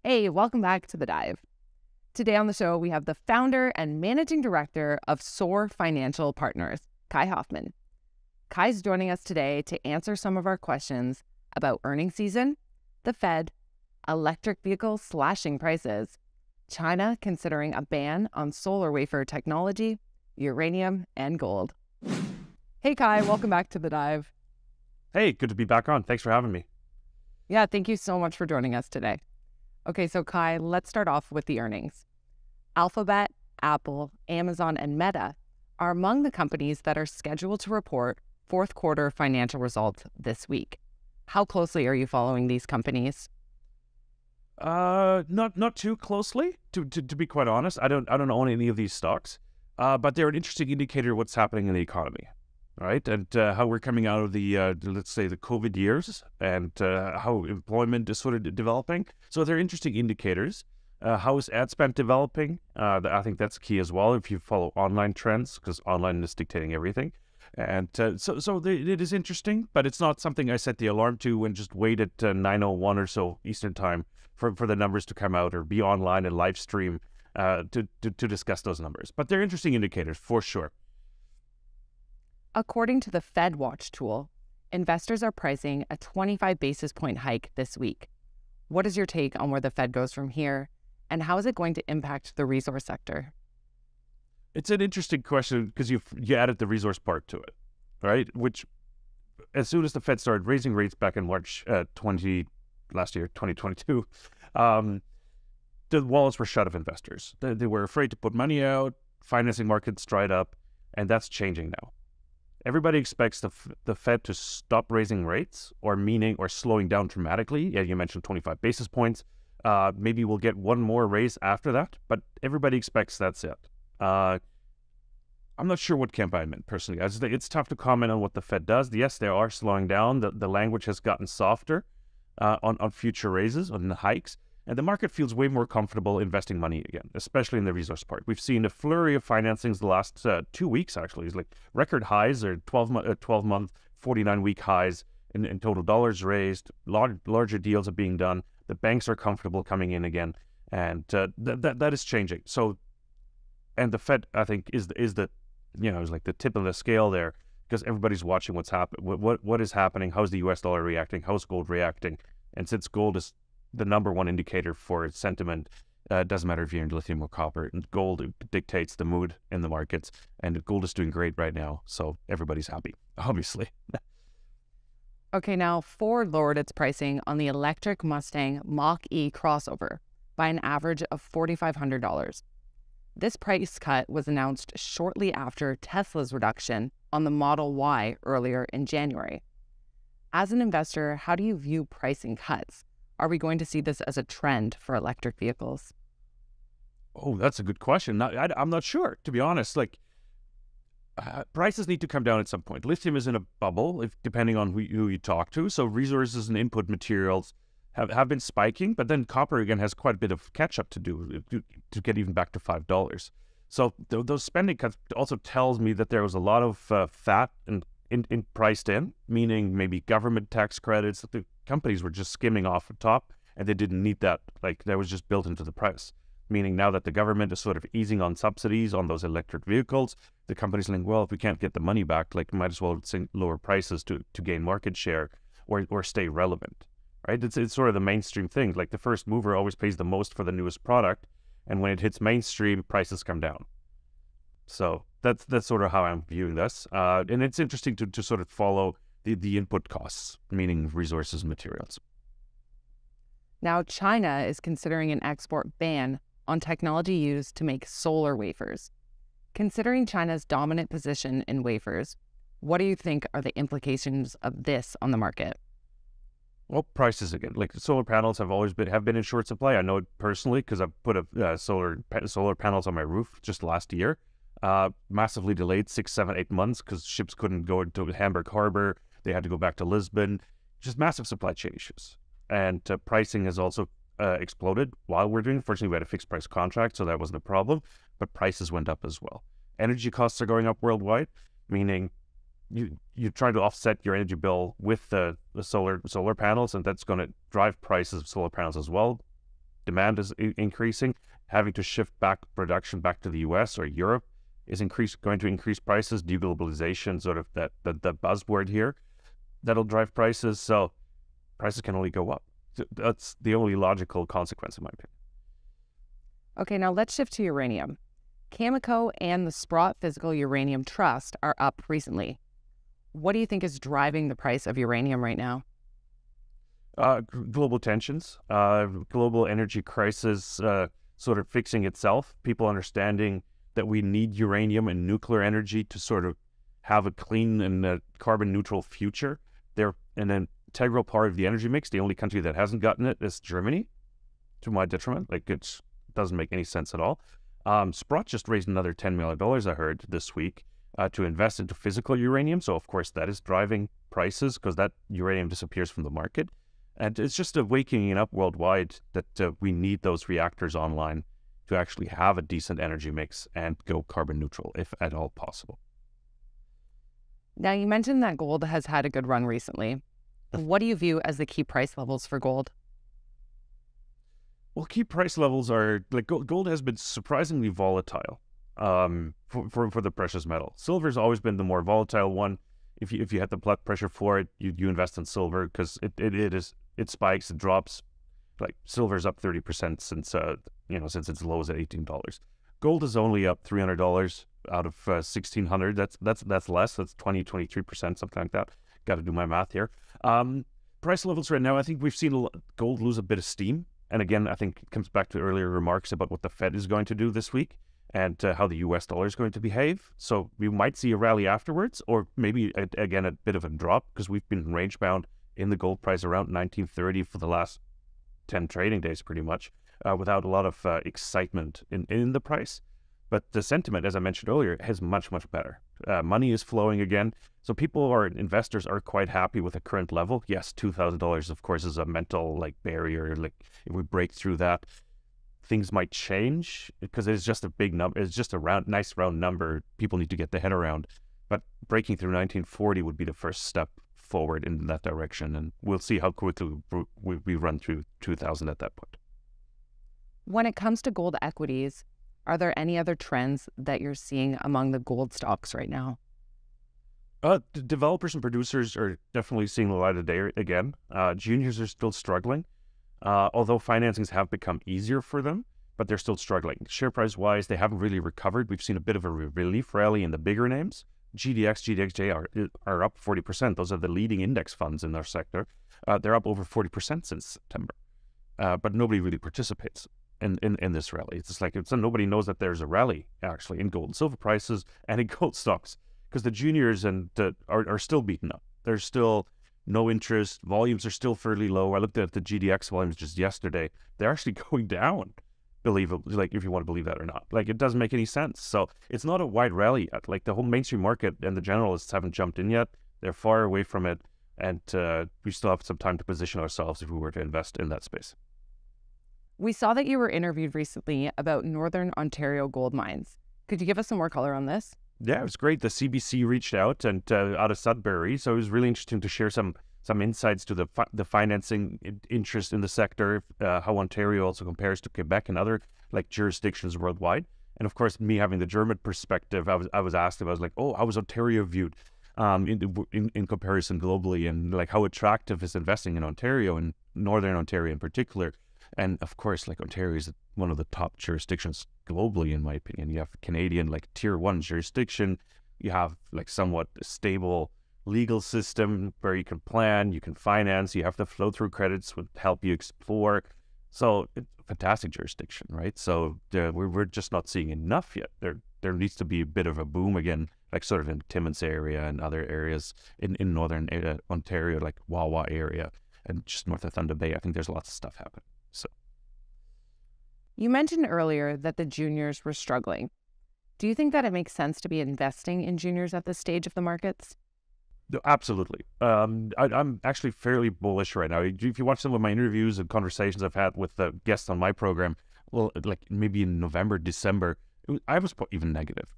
Hey, welcome back to The Dive. Today on the show, we have the founder and managing director of Soar Financial Partners, Kai Hoffman. Kai's joining us today to answer some of our questions about earnings season, the Fed, electric vehicles slashing prices, China considering a ban on solar wafer technology, uranium, and gold. Hey, Kai, welcome back to The Dive. Hey, good to be back on. Thanks for having me. Yeah, thank you so much for joining us today. Okay, so Kai, let's start off with the earnings. Alphabet, Apple, Amazon, and Meta are among the companies that are scheduled to report fourth quarter financial results this week. How closely are you following these companies? Not too closely, to be quite honest. I don't own any of these stocks, but they're an interesting indicator of what's happening in the economy, right? And how we're coming out of the let's say the COVID years, and how employment is sort of developing. So they're interesting indicators. How is ad spend developing? I think that's key as well if you follow online trends, because online is dictating everything. And it is interesting, but it's not something I set the alarm to and just wait at 9:01 or so Eastern time for the numbers to come out or be online and live stream to discuss those numbers. But they're interesting indicators for sure. According to the Fed Watch tool, investors are pricing a 25 basis point hike this week. What is your take on where the Fed goes from here, and how is it going to impact the resource sector? It's an interesting question because you added the resource part to it, right? Which, as soon as the Fed started raising rates back in March 2022, the wallets were shut of investors. They were afraid to put money out. Financing markets dried up, and that's changing now. Everybody expects the Fed to stop raising rates or slowing down dramatically. Yeah, you mentioned 25 basis points. Maybe we'll get one more raise after that, but everybody expects that's it. I'm not sure what camp I'm in personally. It's tough to comment on what the Fed does. Yes, they are slowing down. The language has gotten softer on future raises, on the hikes, and the market feels way more comfortable investing money again, especially in the resource part. We've seen a flurry of financings the last 2 weeks, actually. It's like record highs or 12-month, 49-week highs in total dollars raised. Larger deals are being done. The banks are comfortable coming in again, and that is changing. So, and the Fed, I think, is the is like the tip of the scale there, because everybody's watching what's what is happening. How's the U.S. dollar reacting? How's gold reacting? And since gold is the number one indicator for sentiment, it doesn't matter if you're in lithium or copper. And gold dictates the mood in the markets, and gold is doing great right now, so everybody's happy, obviously. Okay, now Ford lowered its pricing on the electric Mustang Mach-E crossover by an average of $4,500. This price cut was announced shortly after Tesla's reduction on the Model Y earlier in January. As an investor, how do you view pricing cuts? Are we going to see this as a trend for electric vehicles? Oh, that's a good question. I'm not sure, to be honest. Prices need to come down at some point. Lithium is in a bubble, depending on who you talk to. So resources and input materials have been spiking, but then copper again has quite a bit of catch up to do to get even back to $5. So those spending cuts also tells me that there was a lot of fat and priced in, meaning maybe government tax credits that the companies were just skimming off the top, and they didn't need that. Like, that was just built into the price. Meaning now that the government is sort of easing on subsidies on those electric vehicles, the companies are like, well, if we can't get the money back, like, might as well lower prices to gain market share or stay relevant, right? It's sort of the mainstream thing. Like, the first mover always pays the most for the newest product, and when it hits mainstream, prices come down. So that's sort of how I'm viewing this. And it's interesting to sort of follow the input costs, meaning resources and materials. Now, China is considering an export ban on technology used to make solar wafers. Considering China's dominant position in wafers, what do you think are the implications of this on the market? Well, prices again. Like, solar panels have been in short supply. I know it personally because I've put solar panels on my roof just last year. Massively delayed 6, 7, 8 months because ships couldn't go into Hamburg Harbor. They had to go back to Lisbon. Just massive supply chain issues. And pricing has also exploded while we're doing. Fortunately, we had a fixed price contract, so that wasn't a problem. But prices went up as well. Energy costs are going up worldwide, meaning you try to offset your energy bill with the solar panels, and that's going to drive prices of solar panels as well. demand is increasing. Having to shift back production back to the US or Europe is going to increase prices. Deglobalization, sort of the buzzword here, that'll drive prices. So prices can only go up. That's the only logical consequence, in my opinion. Okay, now let's shift to uranium. Cameco and the Sprott Physical Uranium Trust are up recently. What do you think is driving the price of uranium right now? Global tensions, global energy crisis sort of fixing itself, people understanding that we need uranium and nuclear energy to sort of have a clean and carbon neutral future. They're an integral part of the energy mix. The only country that hasn't gotten it is Germany, to my detriment. Like, it doesn't make any sense at all. Sprott just raised another $10 million, I heard, this week to invest into physical uranium. So, of course, that is driving prices because that uranium disappears from the market. And it's just a waking up worldwide that we need those reactors online to actually have a decent energy mix and go carbon neutral, if at all possible. Now, you mentioned that gold has had a good run recently. What do you view as the key price levels for gold? Well, key price levels are, like, gold has been surprisingly volatile for the precious metal. Silver's always been the more volatile one. If you had the blood pressure for it, you invest in silver because it spikes, it drops. Like, silver's up 30% since its lows at $18. Gold is only up $300 out of 1,600. That's less. That's 23%, something like that. Got to do my math here. Price levels right now, I think we've seen gold lose a bit of steam. And again, I think it comes back to earlier remarks about what the Fed is going to do this week and how the US dollar is going to behave. So we might see a rally afterwards, or maybe, again, a bit of a drop, because we've been range bound in the gold price around 1930 for the last 10 trading days, pretty much, without a lot of excitement in the price. But the sentiment, as I mentioned earlier, is much, much better. Money is flowing again. So investors are quite happy with the current level. Yes, $2,000, of course, is a mental barrier. Like, if we break through that, things might change because it's just a big number. It's just a nice round number people need to get their head around. But breaking through 1940 would be the first step forward in that direction. And we'll see how quickly we run through 2,000 at that point. When it comes to gold equities, are there any other trends that you're seeing among the gold stocks right now? Developers and producers are definitely seeing the light of day again. Juniors are still struggling, although financings have become easier for them, but they're still struggling. Share price-wise, they haven't really recovered. We've seen a bit of a relief rally in the bigger names. GDXJ are up 40%. Those are the leading index funds in their sector. They're up over 40% since September, but nobody really participates in this rally. It's just like nobody knows that there's a rally actually in gold and silver prices and in gold stocks, because the juniors are still beaten up. There's still no interest. Volumes are still fairly low. I looked at the GDX volumes just yesterday. They're actually going down, if you want to believe that or not. Like, it doesn't make any sense. So it's not a wide rally yet. Like, the whole mainstream market and the generalists haven't jumped in yet. They're far away from it. And we still have some time to position ourselves if we were to invest in that space. We saw that you were interviewed recently about Northern Ontario gold mines. Could you give us some more color on this? Yeah, it was great. The CBC reached out and out of Sudbury, so it was really interesting to share some insights to the financing interest in the sector, how Ontario also compares to Quebec and other jurisdictions worldwide. And of course, me having the German perspective, I was asked, I was like, oh, how was Ontario viewed in comparison globally, and how attractive is investing in Ontario and Northern Ontario in particular. And of course, Ontario is one of the top jurisdictions globally, in my opinion. You have Canadian, tier 1 jurisdiction. You have somewhat stable legal system where you can plan, you can finance, you have the flow through credits would help you explore. So it's a fantastic jurisdiction, right? So we're just not seeing enough yet. There needs to be a bit of a boom again, sort of in Timmins area and other areas in Northern Ontario, Wawa area, and just north of Thunder Bay. I think there's lots of stuff happening. So, you mentioned earlier that the juniors were struggling. Do you think that it makes sense to be investing in juniors at this stage of the markets? Absolutely. I'm actually fairly bullish right now. If you watch some of my interviews and conversations I've had with the guests on my program, well, maybe in November, December, I was even negative.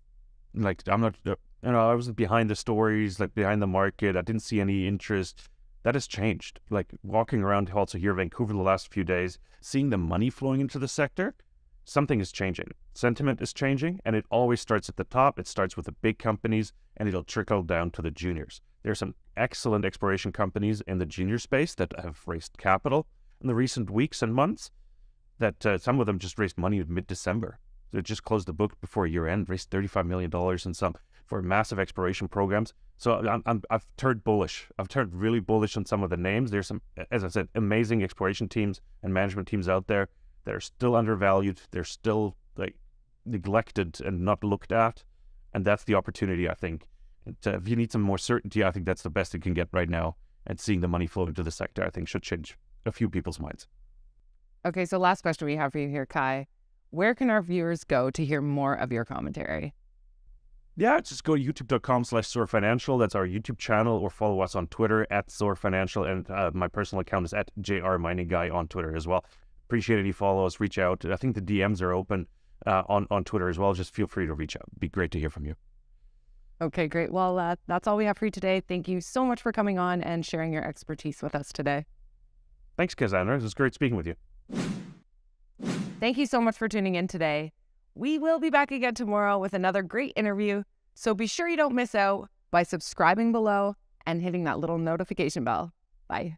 I'm not, I was behind the stories, behind the market. I didn't see any interest. that has changed. Like walking around also here in Vancouver the last few days, seeing the money flowing into the sector, something is changing. Sentiment is changing, and it always starts at the top. It starts with the big companies, and it'll trickle down to the juniors. There are some excellent exploration companies in the junior space that have raised capital in the recent weeks and months, that some of them just raised money in mid-December. They just closed the book before year end, raised $35 million in some for massive exploration programs. So I've turned bullish. I've turned really bullish on some of the names. There's some, as I said, amazing exploration teams and management teams out there that are still undervalued. They're still like neglected and not looked at. And that's the opportunity, I think. If you need some more certainty, I think that's the best you can get right now. And seeing the money flow into the sector, I think, should change a few people's minds. Okay, so last question we have for you here, Kai. Where can our viewers go to hear more of your commentary? Yeah, just go to youtube.com/Soar Financial. That's our YouTube channel, or follow us on Twitter @Soar Financial. And my personal account is @JRMiningGuy on Twitter as well. Appreciate any follows, reach out. I think the DMs are open on Twitter as well. Just feel free to reach out. It'd be great to hear from you. Okay, great. Well, that's all we have for you today. Thank you so much for coming on and sharing your expertise with us today. Thanks, Cassandra. It was great speaking with you. Thank you so much for tuning in today. We will be back again tomorrow with another great interview, so be sure you don't miss out by subscribing below and hitting that little notification bell. Bye.